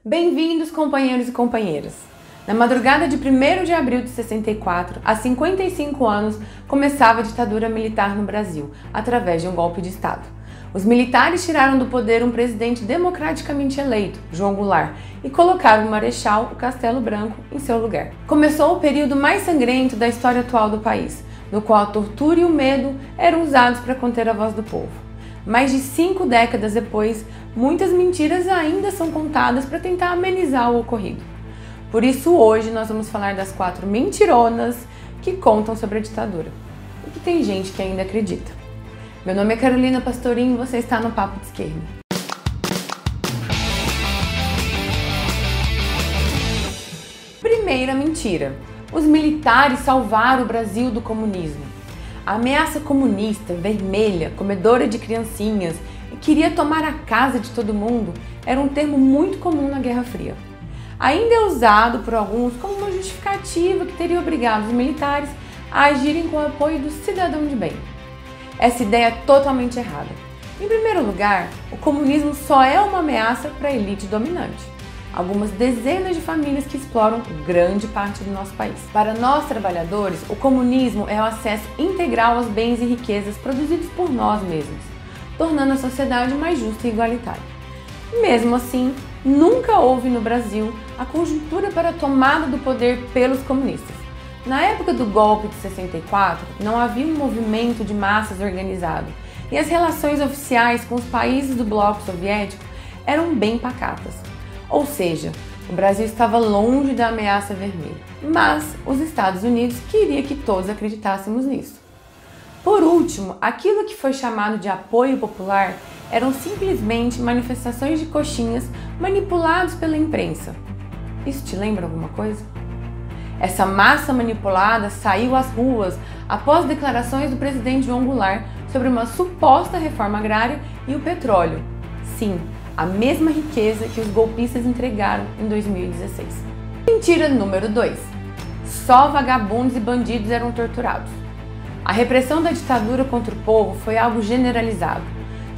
Bem-vindos, companheiros e companheiras! Na madrugada de 1º de abril de 64, há 55 anos, começava a ditadura militar no Brasil, através de um golpe de Estado. Os militares tiraram do poder um presidente democraticamente eleito, João Goulart, e colocaram o Marechal, o Castelo Branco, em seu lugar. Começou o período mais sangrento da história atual do país, no qual a tortura e o medo eram usados para conter a voz do povo. Mais de 5 décadas depois, muitas mentiras ainda são contadas para tentar amenizar o ocorrido. Por isso, hoje nós vamos falar das 4 mentironas que contam sobre a ditadura. E que tem gente que ainda acredita. Meu nome é Carolina Pastorim e você está no Papo de Esquerda. Primeira mentira. Os militares salvaram o Brasil do comunismo. A ameaça comunista, vermelha, comedora de criancinhas e queria tomar a casa de todo mundo era um termo muito comum na Guerra Fria. Ainda é usado por alguns como uma justificativa que teria obrigado os militares a agirem com o apoio do cidadão de bem. Essa ideia é totalmente errada. Em primeiro lugar, o comunismo só é uma ameaça para a elite dominante. Algumas dezenas de famílias que exploram grande parte do nosso país. Para nós trabalhadores, o comunismo é o acesso integral aos bens e riquezas produzidos por nós mesmos, tornando a sociedade mais justa e igualitária. Mesmo assim, nunca houve no Brasil a conjuntura para a tomada do poder pelos comunistas. Na época do golpe de 64, não havia um movimento de massas organizado e as relações oficiais com os países do bloco soviético eram bem pacatas. Ou seja, o Brasil estava longe da ameaça vermelha, mas os Estados Unidos queriam que todos acreditássemos nisso. Por último, aquilo que foi chamado de apoio popular eram simplesmente manifestações de coxinhas manipulados pela imprensa. Isso te lembra alguma coisa? Essa massa manipulada saiu às ruas após declarações do presidente João Goulart sobre uma suposta reforma agrária e o petróleo. Sim, a mesma riqueza que os golpistas entregaram em 2016. Mentira número 2. Só vagabundos e bandidos eram torturados. A repressão da ditadura contra o povo foi algo generalizado.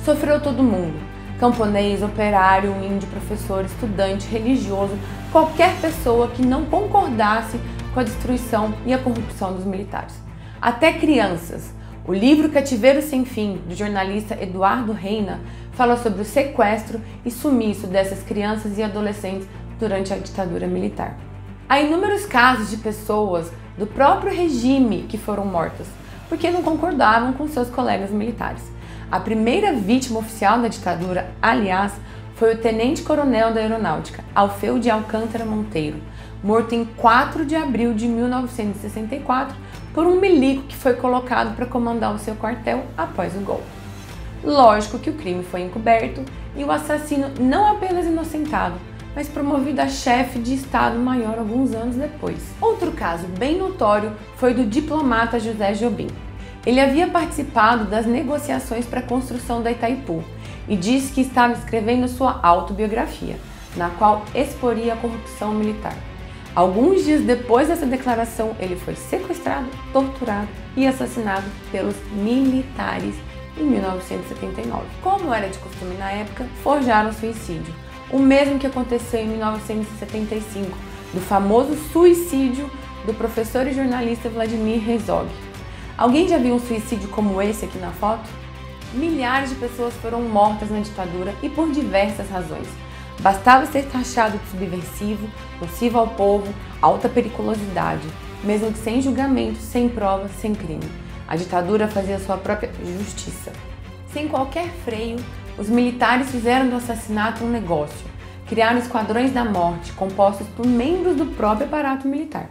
Sofreu todo mundo. Camponês, operário, índio, professor, estudante, religioso, qualquer pessoa que não concordasse com a destruição e a corrupção dos militares. Até crianças. O livro Cativeiro Sem Fim, do jornalista Eduardo Reina, fala sobre o sequestro e sumiço dessas crianças e adolescentes durante a ditadura militar. Há inúmeros casos de pessoas do próprio regime que foram mortas, porque não concordavam com seus colegas militares. A primeira vítima oficial da ditadura, aliás, foi o tenente-coronel da Aeronáutica, Alfeu de Alcântara Monteiro, morto em 4 de abril de 1964 por um milico que foi colocado para comandar o seu quartel após o golpe. Lógico que o crime foi encoberto e o assassino não apenas inocentado, mas promovido a chefe de Estado-Maior alguns anos depois. Outro caso bem notório foi do diplomata José Jobim. Ele havia participado das negociações para a construção da Itaipu e disse que estava escrevendo sua autobiografia, na qual exporia a corrupção militar. Alguns dias depois dessa declaração, ele foi sequestrado, torturado e assassinado pelos militares em 1979. Como era de costume na época, forjaram o suicídio, o mesmo que aconteceu em 1975, do famoso suicídio do professor e jornalista Vladimir Herzog. Alguém já viu um suicídio como esse aqui na foto? Milhares de pessoas foram mortas na ditadura e por diversas razões. Bastava ser taxado de subversivo, nocivo ao povo, alta periculosidade, mesmo que sem julgamento, sem provas, sem crime. A ditadura fazia sua própria justiça. Sem qualquer freio, os militares fizeram do assassinato um negócio. Criaram esquadrões da morte, compostos por membros do próprio aparato militar.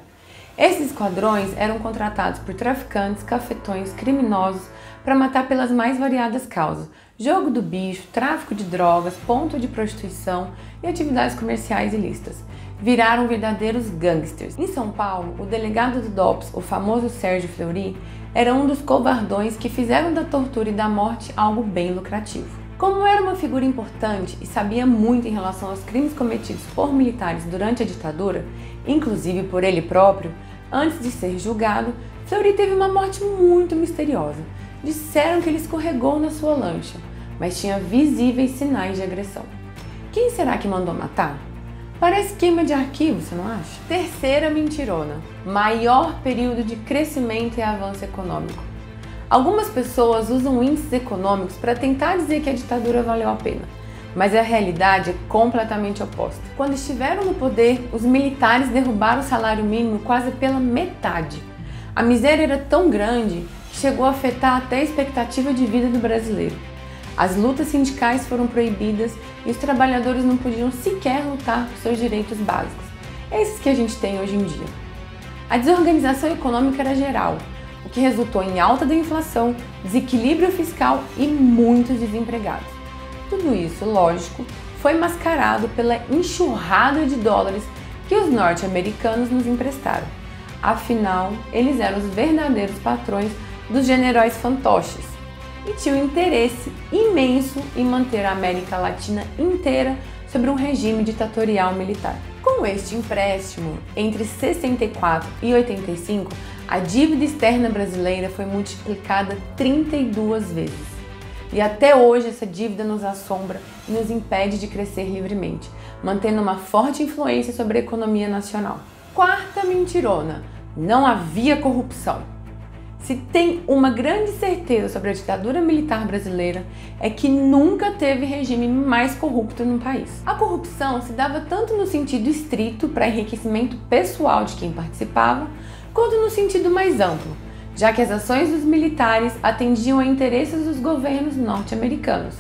Esses esquadrões eram contratados por traficantes, cafetões, criminosos para matar pelas mais variadas causas: jogo do bicho, tráfico de drogas, ponto de prostituição e atividades comerciais ilícitas. Viraram verdadeiros gangsters. Em São Paulo, o delegado do DOPS, o famoso Sérgio Fleury, era um dos covardões que fizeram da tortura e da morte algo bem lucrativo. Como era uma figura importante e sabia muito em relação aos crimes cometidos por militares durante a ditadura, inclusive por ele próprio, antes de ser julgado, Fleury teve uma morte muito misteriosa. Disseram que ele escorregou na sua lancha, mas tinha visíveis sinais de agressão. Quem será que mandou matar? Parece queima de arquivo, você não acha? Terceira mentirona: maior período de crescimento e avanço econômico. Algumas pessoas usam índices econômicos para tentar dizer que a ditadura valeu a pena, mas a realidade é completamente oposta. Quando estiveram no poder, os militares derrubaram o salário mínimo quase pela metade. A miséria era tão grande que chegou a afetar até a expectativa de vida do brasileiro. As lutas sindicais foram proibidas e os trabalhadores não podiam sequer lutar por seus direitos básicos, esses que a gente tem hoje em dia. A desorganização econômica era geral, o que resultou em alta da inflação, desequilíbrio fiscal e muitos desempregados. Tudo isso, lógico, foi mascarado pela enxurrada de dólares que os norte-americanos nos emprestaram. Afinal, eles eram os verdadeiros patrões dos generais fantoches e tinham interesse imenso em manter a América Latina inteira sob um regime ditatorial militar. Com este empréstimo, entre 64 e 85, a dívida externa brasileira foi multiplicada 32 vezes. E até hoje essa dívida nos assombra e nos impede de crescer livremente, mantendo uma forte influência sobre a economia nacional. Quarta mentirona: não havia corrupção. Se tem uma grande certeza sobre a ditadura militar brasileira, é que nunca teve regime mais corrupto no país. A corrupção se dava tanto no sentido estrito para enriquecimento pessoal de quem participava, quanto no sentido mais amplo, já que as ações dos militares atendiam a interesses dos governos norte-americanos,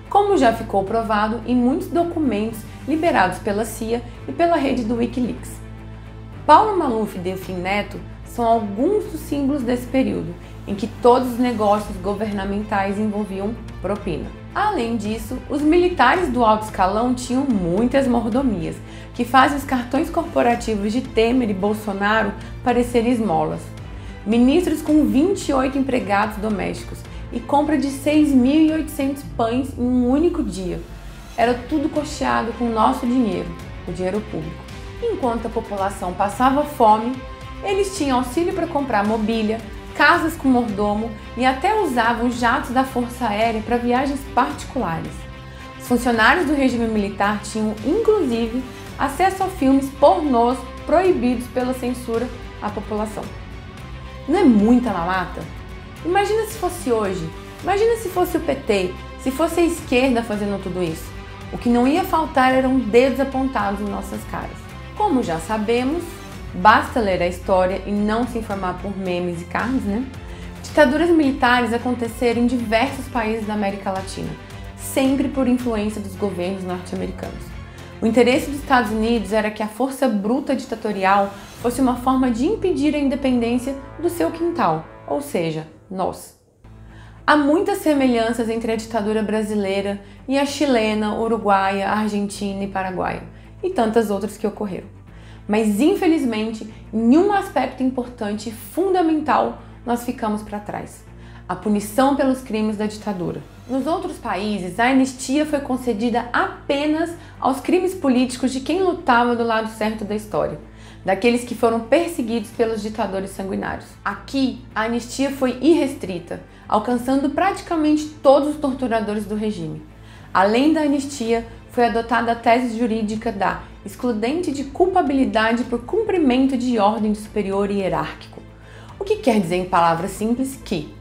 como já ficou provado em muitos documentos liberados pela CIA e pela rede do Wikileaks. Paulo Maluf e Delfim Neto são alguns dos símbolos desse período, em que todos os negócios governamentais envolviam propina. Além disso, os militares do alto escalão tinham muitas mordomias, que fazem os cartões corporativos de Temer e Bolsonaro parecerem esmolas. Ministros com 28 empregados domésticos e compra de 6.800 pães em um único dia. Era tudo costeado com o nosso dinheiro, o dinheiro público. Enquanto a população passava fome, eles tinham auxílio para comprar mobília, casas com mordomo e até usavam jatos da Força Aérea para viagens particulares. Os funcionários do regime militar tinham, inclusive, acesso a filmes pornôs proibidos pela censura à população. Não é muita mamata? Imagina se fosse hoje, imagina se fosse o PT, se fosse a esquerda fazendo tudo isso. O que não ia faltar eram dedos apontados em nossas caras. Como já sabemos, basta ler a história e não se informar por memes e cards, né? Ditaduras militares aconteceram em diversos países da América Latina, sempre por influência dos governos norte-americanos. O interesse dos Estados Unidos era que a força bruta ditatorial fosse uma forma de impedir a independência do seu quintal, ou seja, nós. Há muitas semelhanças entre a ditadura brasileira e a chilena, uruguaia, argentina e paraguaia, e tantas outras que ocorreram. Mas, infelizmente, em um aspecto importante e fundamental, nós ficamos para trás: a punição pelos crimes da ditadura. Nos outros países, a anistia foi concedida apenas aos crimes políticos de quem lutava do lado certo da história, daqueles que foram perseguidos pelos ditadores sanguinários. Aqui, a anistia foi irrestrita, alcançando praticamente todos os torturadores do regime. Além da anistia, foi adotada a tese jurídica da excludente de culpabilidade por cumprimento de ordem superior e hierárquico. O que quer dizer, em palavras simples, que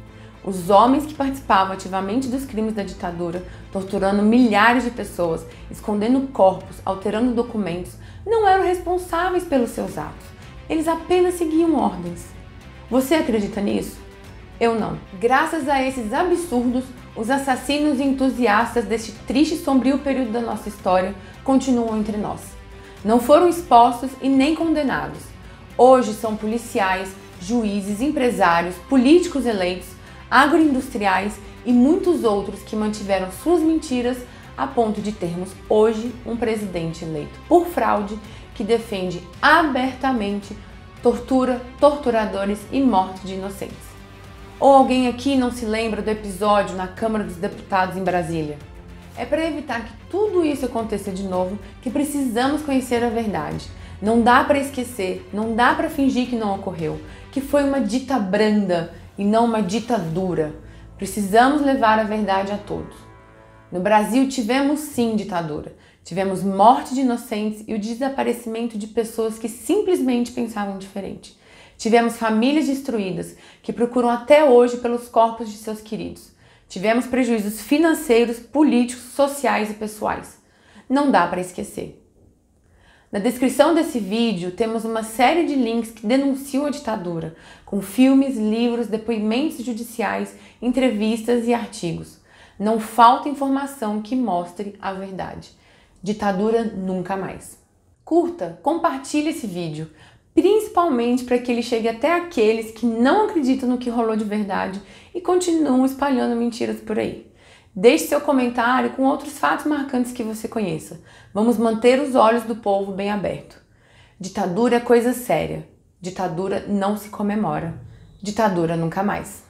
os homens que participavam ativamente dos crimes da ditadura, torturando milhares de pessoas, escondendo corpos, alterando documentos, não eram responsáveis pelos seus atos. Eles apenas seguiam ordens. Você acredita nisso? Eu não. Graças a esses absurdos, os assassinos e entusiastas deste triste e sombrio período da nossa história continuam entre nós. Não foram expostos e nem condenados. Hoje são policiais, juízes, empresários, políticos eleitos, agroindustriais e muitos outros que mantiveram suas mentiras a ponto de termos hoje um presidente eleito por fraude que defende abertamente tortura, torturadores e morte de inocentes. Ou alguém aqui não se lembra do episódio na Câmara dos Deputados em Brasília? É para evitar que tudo isso aconteça de novo que precisamos conhecer a verdade. Não dá para esquecer, não dá para fingir que não ocorreu, que foi uma dita branda e não uma ditadura. Precisamos levar a verdade a todos. No Brasil tivemos sim ditadura. Tivemos morte de inocentes e o desaparecimento de pessoas que simplesmente pensavam diferente. Tivemos famílias destruídas que procuram até hoje pelos corpos de seus queridos. Tivemos prejuízos financeiros, políticos, sociais e pessoais. Não dá para esquecer. Na descrição desse vídeo temos uma série de links que denunciam a ditadura, com filmes, livros, depoimentos judiciais, entrevistas e artigos. Não falta informação que mostre a verdade. Ditadura nunca mais. Curta, compartilhe esse vídeo, principalmente para que ele chegue até aqueles que não acreditam no que rolou de verdade e continuam espalhando mentiras por aí. Deixe seu comentário com outros fatos marcantes que você conheça. Vamos manter os olhos do povo bem abertos. Ditadura é coisa séria. Ditadura não se comemora. Ditadura nunca mais.